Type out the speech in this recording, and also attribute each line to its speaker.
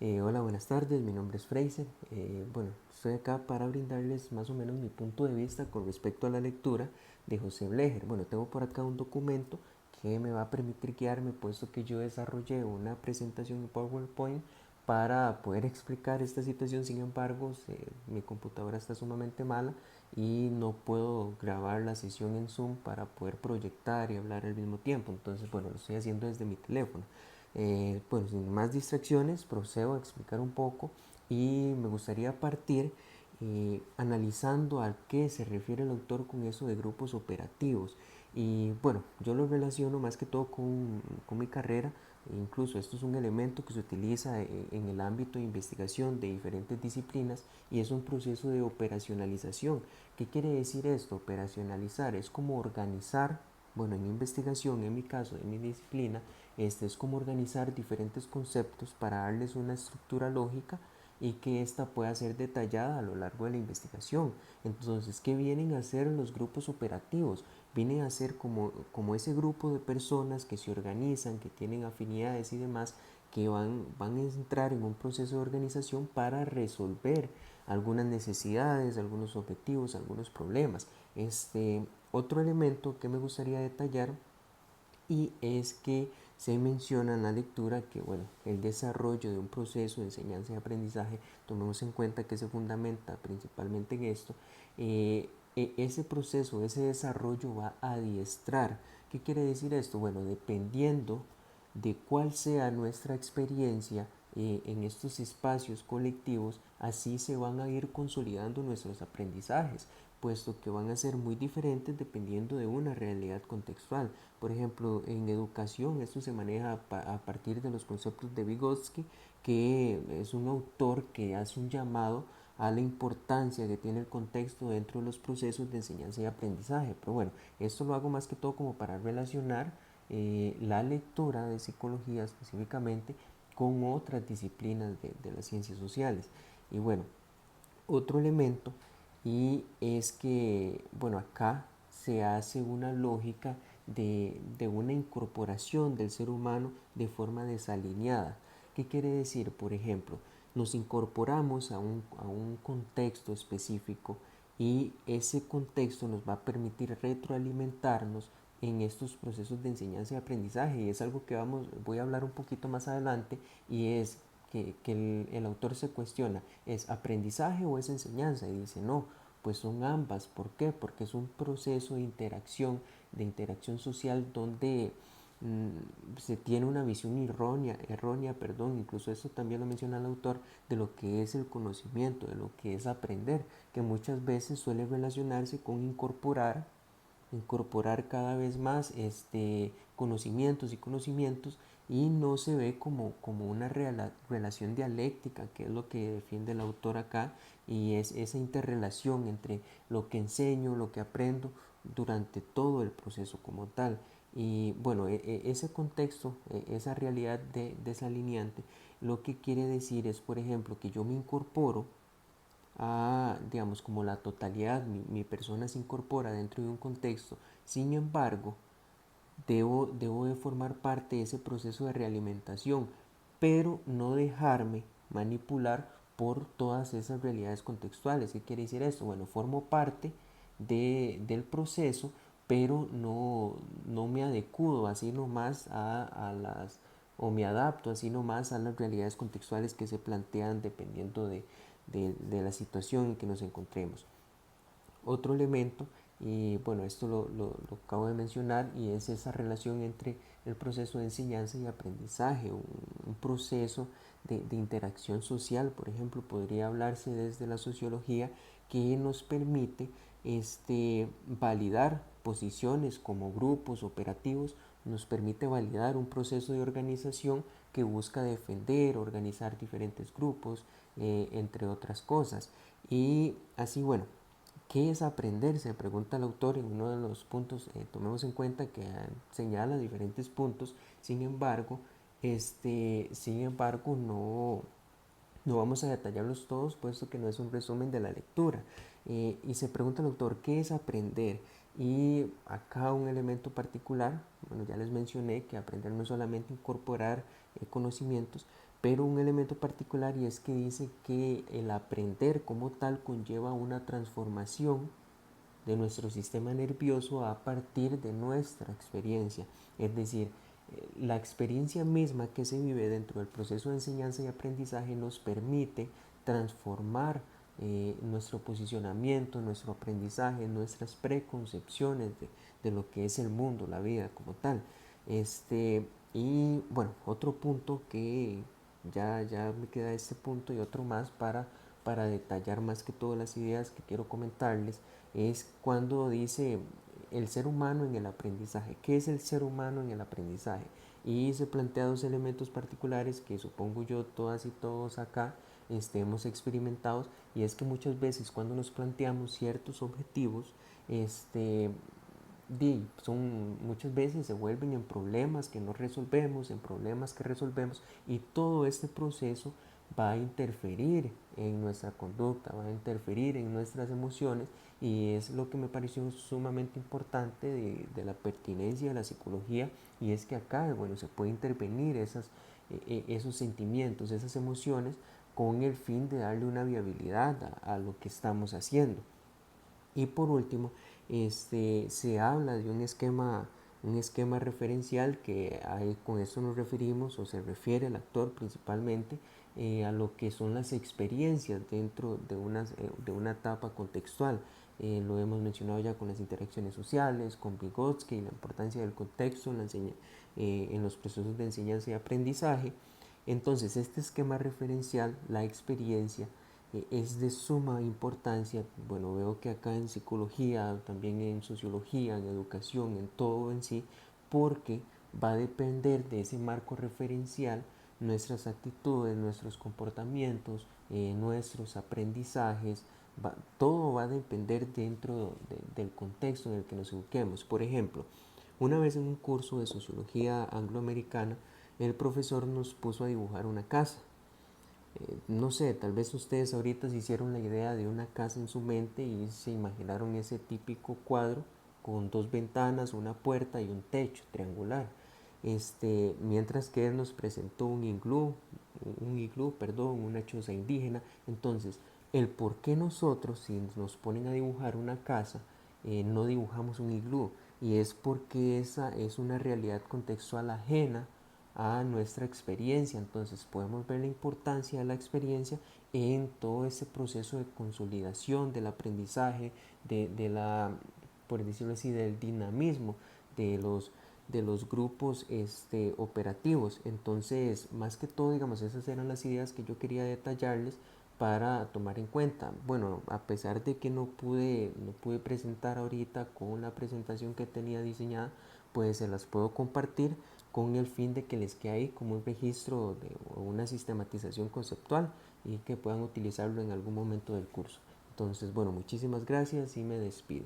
Speaker 1: Hola, buenas tardes, mi nombre es Fraser. Bueno, estoy acá para brindarles más o menos mi punto de vista con respecto a la lectura de José Blecher. Bueno, tengo por acá un documento que me va a permitir guiarme, puesto que yo desarrollé una presentación en PowerPoint para poder explicar esta situación. Sin embargo, mi computadora está sumamente mala y no puedo grabar la sesión en Zoom para poder proyectar y hablar al mismo tiempo. Entonces, bueno, lo estoy haciendo desde mi teléfono. Bueno, sin más distracciones, procedo a explicar un poco y me gustaría partir analizando a qué se refiere el autor con eso de grupos operativos. Y bueno, yo lo relaciono más que todo con mi carrera. Incluso esto es un elemento que se utiliza en el ámbito de investigación de diferentes disciplinas y es un proceso de operacionalización. ¿Qué quiere decir esto? Operacionalizar es como organizar, bueno, en investigación, en mi caso, en mi disciplina, este es como organizar diferentes conceptos para darles una estructura lógica y que ésta pueda ser detallada a lo largo de la investigación. Entonces, ¿qué vienen a hacer los grupos operativos? Vienen a ser como ese grupo de personas que se organizan, que tienen afinidades y demás, que van a entrar en un proceso de organización para resolver algunas necesidades, algunos objetivos, algunos problemas. Otro elemento que me gustaría detallar y es que se menciona en la lectura que bueno, el desarrollo de un proceso de enseñanza y aprendizaje, tomemos en cuenta que se fundamenta principalmente en esto, ese proceso, ese desarrollo va a adiestrar. ¿Qué quiere decir esto? Bueno, dependiendo de cuál sea nuestra experiencia en estos espacios colectivos, así se van a ir consolidando nuestros aprendizajes, puesto que van a ser muy diferentes dependiendo de una realidad contextual. Por ejemplo, en educación esto se maneja a partir de los conceptos de Vygotsky, que es un autor que hace un llamado a la importancia que tiene el contexto dentro de los procesos de enseñanza y aprendizaje. Pero bueno, esto lo hago más que todo como para relacionar la lectura de psicología específicamente con otras disciplinas de las ciencias sociales. Y bueno, otro elemento y es que, bueno, acá se hace una lógica de una incorporación del ser humano de forma desalineada. ¿Qué quiere decir? Por ejemplo, nos incorporamos a un contexto específico y ese contexto nos va a permitir retroalimentarnos en estos procesos de enseñanza y aprendizaje, y es algo que voy a hablar un poquito más adelante, y es que el autor se cuestiona, ¿es aprendizaje o es enseñanza? Y dice, no, pues son ambas. ¿Por qué? Porque es un proceso de interacción social donde se tiene una visión errónea, perdón, incluso eso también lo menciona el autor, de lo que es el conocimiento, de lo que es aprender, que muchas veces suele relacionarse con incorporar cada vez más conocimientos y conocimientos, y no se ve como una relación dialéctica, que es lo que defiende el autor acá, y es esa interrelación entre lo que enseño, lo que aprendo durante todo el proceso como tal. Y bueno, ese contexto, esa realidad desalineante, lo que quiere decir es, por ejemplo, que yo me incorporo digamos, como la totalidad, mi persona se incorpora dentro de un contexto. Sin embargo, debo de formar parte de ese proceso de realimentación, pero no dejarme manipular por todas esas realidades contextuales. ¿Qué quiere decir esto? Bueno, formo parte del proceso, pero no me adecuo así nomás o me adapto así nomás a las realidades contextuales que se plantean dependiendo de la situación en que nos encontremos. Otro elemento, y bueno, esto lo acabo de mencionar, y es esa relación entre el proceso de enseñanza y aprendizaje, un proceso de interacción social. Por ejemplo, podría hablarse desde la sociología, que nos permite validar posiciones como grupos operativos, nos permite validar un proceso de organización que busca defender, organizar diferentes grupos, entre otras cosas. Y así, bueno, ¿qué es aprender? Se pregunta el autor en uno de los puntos. Tomemos en cuenta que señala diferentes puntos. Sin embargo, no vamos a detallarlos todos, puesto que no es un resumen de la lectura. Y se pregunta el autor, ¿qué es aprender? Y acá un elemento particular, bueno, ya les mencioné que aprender no es solamente incorporar conocimientos, pero un elemento particular, y es que dice que el aprender como tal conlleva una transformación de nuestro sistema nervioso a partir de nuestra experiencia. Es decir, la experiencia misma que se vive dentro del proceso de enseñanza y aprendizaje nos permite transformar nuestro posicionamiento, nuestro aprendizaje, nuestras preconcepciones de lo que es el mundo, la vida como tal. Y bueno, otro punto que ya me queda este punto y otro más para detallar más que todas las ideas que quiero comentarles, es cuando dice el ser humano en el aprendizaje. ¿Qué es el ser humano en el aprendizaje? Y se plantea dos elementos particulares que supongo yo todas y todos acá hemos experimentado, y es que muchas veces cuando nos planteamos ciertos objetivos, son muchas veces se vuelven en problemas que no resolvemos, en problemas que resolvemos, y todo este proceso va a interferir en nuestra conducta, va a interferir en nuestras emociones, y es lo que me pareció sumamente importante de la pertinencia de la psicología, y es que acá, bueno, se puede intervenir esos sentimientos, esas emociones, con el fin de darle una viabilidad a lo que estamos haciendo. Y por último, se habla de un esquema referencial que con eso nos referimos, o se refiere el actor principalmente, a lo que son las experiencias dentro de una etapa contextual. Lo hemos mencionado ya con las interacciones sociales, con Vygotsky, la importancia del contexto en los procesos de enseñanza y aprendizaje. Entonces, este esquema referencial, la experiencia, es de suma importancia. Bueno, veo que acá en psicología, también en sociología, en educación, en todo en sí, porque va a depender de ese marco referencial nuestras actitudes, nuestros comportamientos, nuestros aprendizajes. Todo va a depender dentro del contexto en el que nos eduquemos. Por ejemplo, una vez en un curso de sociología angloamericana, el profesor nos puso a dibujar una casa. No sé, tal vez ustedes ahorita se hicieron la idea de una casa en su mente y se imaginaron ese típico cuadro con dos ventanas, una puerta y un techo triangular. Mientras que él nos presentó perdón, una choza indígena. Entonces, el por qué nosotros, si nos ponen a dibujar una casa, no dibujamos un iglú, y es porque esa es una realidad contextual ajena a nuestra experiencia. Entonces podemos ver la importancia de la experiencia en todo ese proceso de consolidación del aprendizaje, por decirlo así, del dinamismo de los grupos operativos. Entonces, más que todo, digamos, esas eran las ideas que yo quería detallarles para tomar en cuenta. Bueno, a pesar de que no pude presentar ahorita con la presentación que tenía diseñada, pues se las puedo compartir con el fin de que les quede ahí como un registro o una sistematización conceptual, y que puedan utilizarlo en algún momento del curso. Entonces, bueno, muchísimas gracias y me despido.